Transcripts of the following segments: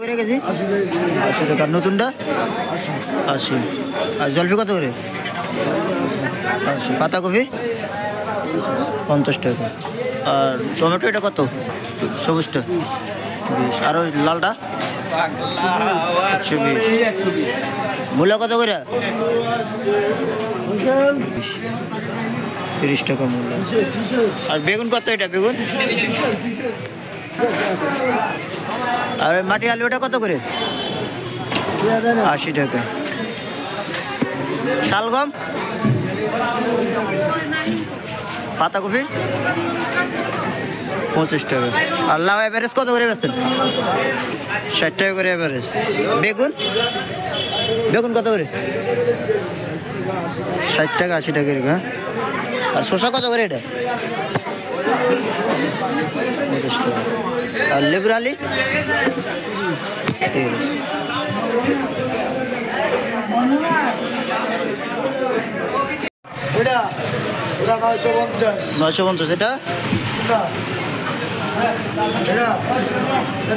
করে কেজি 80 টাকা। নতুনটা 80। আর জলফি কত করে? 80। পাতাকপি 50 টাকা। আর টমেটো এটা কত? সবুজটা 20। আর ওই লালটা 120। মূলা কত করে? 30 টাকা মূলা। আর বেগুন কত এটা? বেগুন আর মাটি আলু ওটা কত করে? 80 টাকা। শালগম পাতাকপি 25 টাকা। আর লাউ এভারেজ কত করে বেচেন? 60 টাকা করে এভারেজ। বেগুন বেগুন কত করে? 60 টাকা 80 টাকা এরকম। আর শসা কত করে এটা? 25 টাকা। আর লেবুর আলি এটা 950। এটা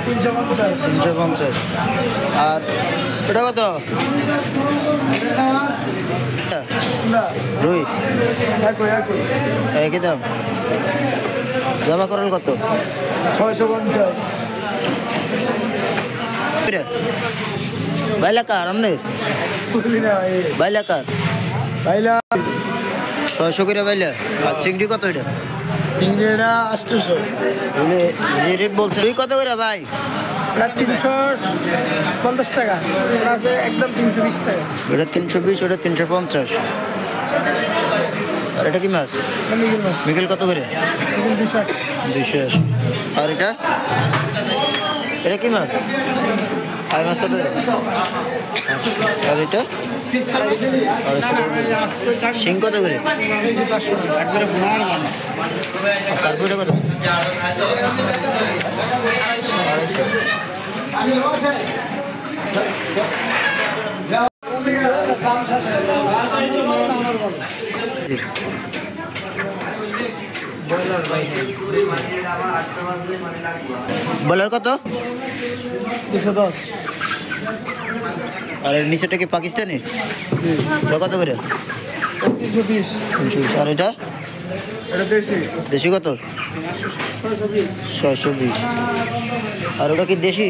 350। আর এটা কত? রুই একই দাম। জমা করেন কত? 650। বাইলাকার আপনার? বাইলাকার 600 করে বাইলা। আর চিংড়ি কত এটা? চিংড়িটা 800। যে রেট বলছে রুই কত করে ভাই? 350 টাকা আছে, একদম 320 টাকা। এটা 320, ওটা 350। আর এটা কি মাছ? মিগেল কত করে? 280। আর এটা এটা কি মাছ? আর মাছ কত করে? আর এটা শিং কত করে? তারপরে কত? বলার কত? 210। আর এর নিচেটা কি পাকিস্তানি? কত করে? 320। আর এটা দেশি কত? 620। আর ওটা কি দেশি?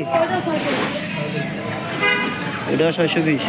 এটা 620।